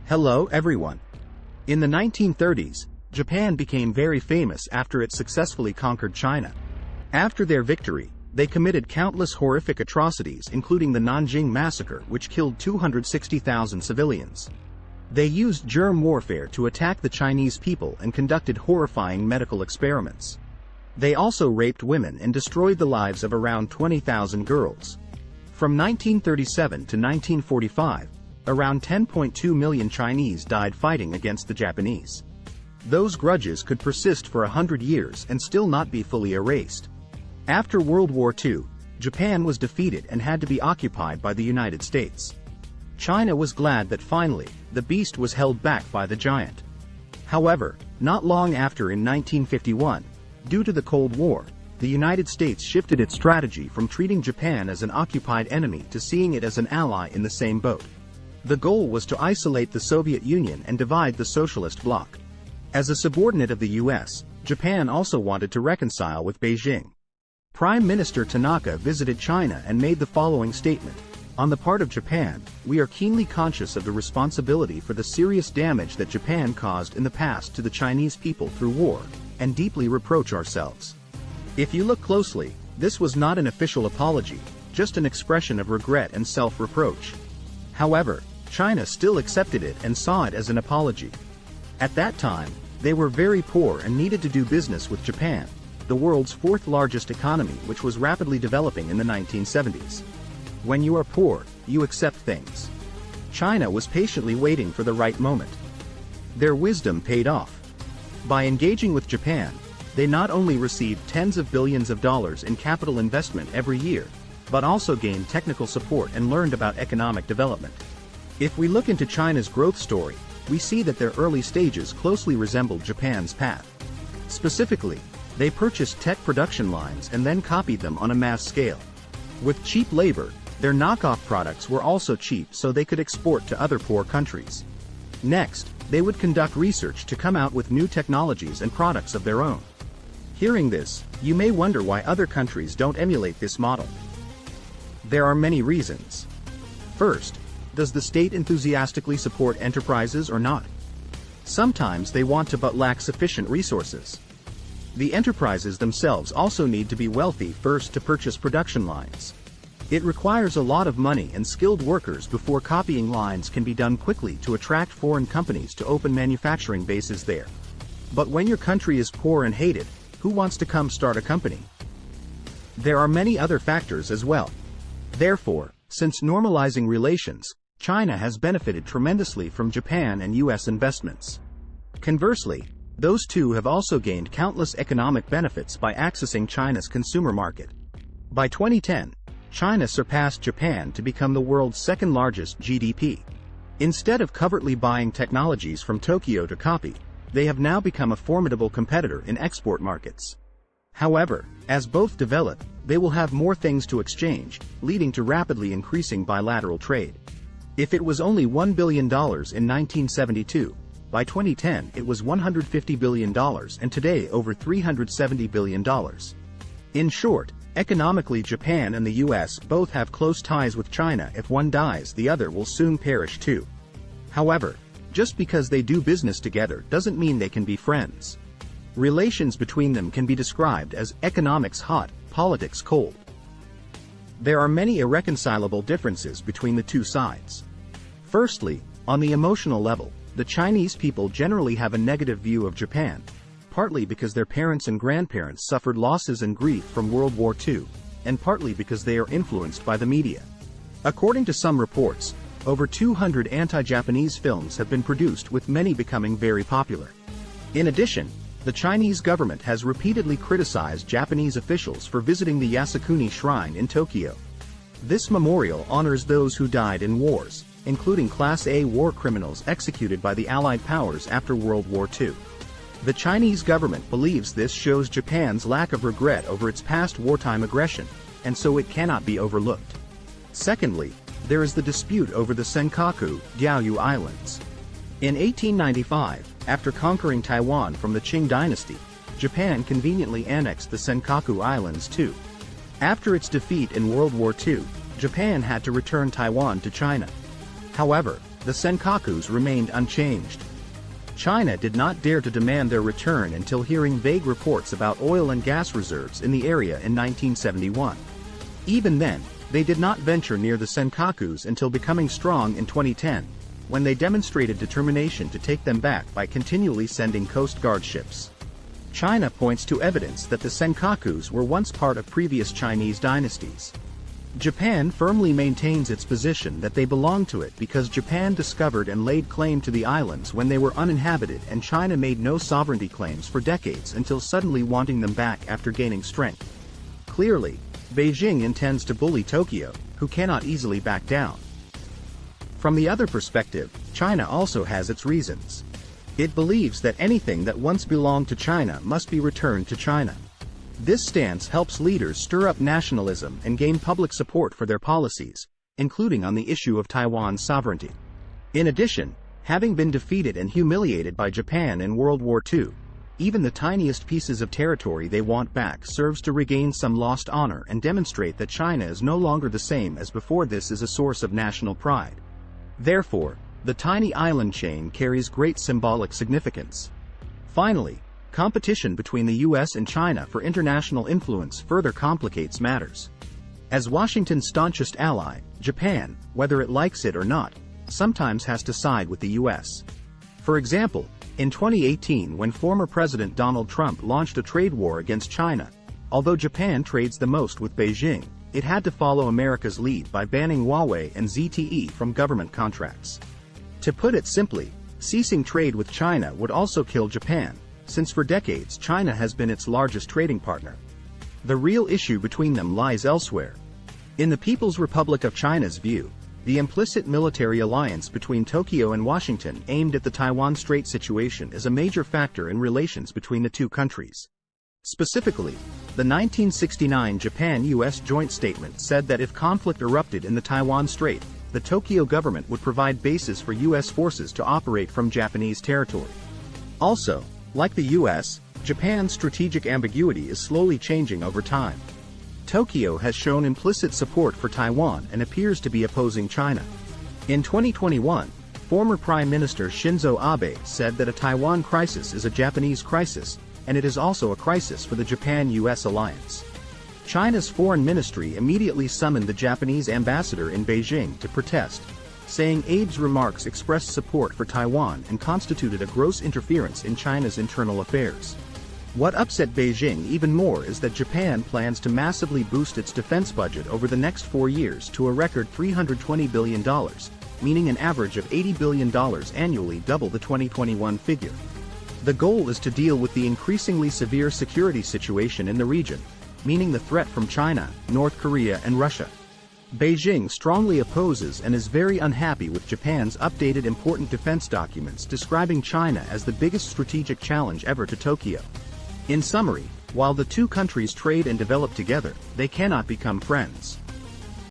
Hello everyone. In the 1930s, Japan became very famous after it successfully conquered China. After their victory, they committed countless horrific atrocities, including the Nanjing Massacre, which killed 260,000 civilians. They used germ warfare to attack the Chinese people and conducted horrifying medical experiments. They also raped women and destroyed the lives of around 20,000 girls. From 1937 to 1945, around 10.2 million Chinese died fighting against the Japanese. Those grudges could persist for 100 years and still not be fully erased. After World War II, Japan was defeated and had to be occupied by the United States. China was glad that finally, the beast was held back by the giant. However, not long after in 1951, due to the Cold War, the United States shifted its strategy from treating Japan as an occupied enemy to seeing it as an ally in the same boat. The goal was to isolate the Soviet Union and divide the socialist bloc. As a subordinate of the US, Japan also wanted to reconcile with Beijing. Prime Minister Tanaka visited China and made the following statement: "On the part of Japan, we are keenly conscious of the responsibility for the serious damage that Japan caused in the past to the Chinese people through war, and deeply reproach ourselves." If you look closely, this was not an official apology, just an expression of regret and self-reproach. However, China still accepted it and saw it as an apology. At that time, they were very poor and needed to do business with Japan, the world's fourth largest economy, which was rapidly developing in the 1970s. When you are poor, you accept things. China was patiently waiting for the right moment. Their wisdom paid off. By engaging with Japan, they not only received tens of billions of dollars in capital investment every year, but also gained technical support and learned about economic development. If we look into China's growth story, we see that their early stages closely resembled Japan's path. Specifically, they purchased tech production lines and then copied them on a mass scale. With cheap labor, their knockoff products were also cheap, so they could export to other poor countries. Next, they would conduct research to come out with new technologies and products of their own. Hearing this, you may wonder why other countries don't emulate this model. There are many reasons. First, does the state enthusiastically support enterprises or not? Sometimes they want to but lack sufficient resources. The enterprises themselves also need to be wealthy first to purchase production lines. It requires a lot of money and skilled workers before copying lines can be done quickly to attract foreign companies to open manufacturing bases there. But when your country is poor and hated, who wants to come start a company? There are many other factors as well. Therefore, since normalizing relations, China has benefited tremendously from Japan and US investments. Conversely, those two have also gained countless economic benefits by accessing China's consumer market. By 2010, China surpassed Japan to become the world's second largest GDP. Instead of covertly buying technologies from Tokyo to copy, they have now become a formidable competitor in export markets. However, as both develop, they will have more things to exchange, leading to rapidly increasing bilateral trade. If it was only $1 billion in 1972, by 2010 it was $150 billion and today over $370 billion. In short, economically Japan and the US both have close ties with China. If one dies, the other will soon perish too. However, just because they do business together doesn't mean they can be friends. Relations between them can be described as economics hot, politics cold. There are many irreconcilable differences between the two sides. Firstly, on the emotional level, the Chinese people generally have a negative view of Japan, partly because their parents and grandparents suffered losses and grief from World War II, and partly because they are influenced by the media. According to some reports, over 200 anti-Japanese films have been produced, with many becoming very popular. In addition, the Chinese government has repeatedly criticized Japanese officials for visiting the Yasukuni Shrine in Tokyo. This memorial honors those who died in wars, including Class A war criminals executed by the Allied powers after World War II. The Chinese government believes this shows Japan's lack of regret over its past wartime aggression, and so it cannot be overlooked. Secondly, there is the dispute over the Senkaku, Diaoyu Islands. In 1895, after conquering Taiwan from the Qing dynasty, Japan conveniently annexed the Senkaku Islands too. After its defeat in World War II, Japan had to return Taiwan to China. However, the Senkakus remained unchanged. China did not dare to demand their return until hearing vague reports about oil and gas reserves in the area in 1971. Even then, they did not venture near the Senkakus until becoming strong in 2010, when they demonstrated determination to take them back by continually sending Coast Guard ships. China points to evidence that the Senkakus were once part of previous Chinese dynasties. Japan firmly maintains its position that they belong to it because Japan discovered and laid claim to the islands when they were uninhabited, and China made no sovereignty claims for decades until suddenly wanting them back after gaining strength. Clearly, Beijing intends to bully Tokyo, who cannot easily back down. From the other perspective, China also has its reasons. It believes that anything that once belonged to China must be returned to China. This stance helps leaders stir up nationalism and gain public support for their policies, including on the issue of Taiwan's sovereignty. In addition, having been defeated and humiliated by Japan in World War II, even the tiniest pieces of territory they want back serves to regain some lost honor and demonstrate that China is no longer the same as before. This is a source of national pride. Therefore, the tiny island chain carries great symbolic significance. Finally, competition between the US and China for international influence further complicates matters. As Washington's staunchest ally, Japan, whether it likes it or not, sometimes has to side with the US. For example, in 2018, when former President Donald Trump launched a trade war against China, although Japan trades the most with Beijing, it had to follow America's lead by banning Huawei and ZTE from government contracts. To put it simply, ceasing trade with China would also kill Japan, since for decades China has been its largest trading partner. The real issue between them lies elsewhere. In the People's Republic of China's view, the implicit military alliance between Tokyo and Washington aimed at the Taiwan Strait situation is a major factor in relations between the two countries. Specifically, the 1969 Japan-US joint statement said that if conflict erupted in the Taiwan Strait, the Tokyo government would provide bases for US forces to operate from Japanese territory. Also, like the US, Japan's strategic ambiguity is slowly changing over time. Tokyo has shown implicit support for Taiwan and appears to be opposing China. In 2021, former Prime Minister Shinzo Abe said that a Taiwan crisis is a Japanese crisis, and it is also a crisis for the Japan-US alliance. China's foreign ministry immediately summoned the Japanese ambassador in Beijing to protest, saying Abe's remarks expressed support for Taiwan and constituted a gross interference in China's internal affairs. What upset Beijing even more is that Japan plans to massively boost its defense budget over the next 4 years to a record $320 billion, meaning an average of $80 billion annually, double the 2021 figure. The goal is to deal with the increasingly severe security situation in the region, meaning the threat from China, North Korea and Russia. Beijing strongly opposes and is very unhappy with Japan's updated important defense documents describing China as the biggest strategic challenge ever to Tokyo. In summary, while the two countries trade and develop together, they cannot become friends.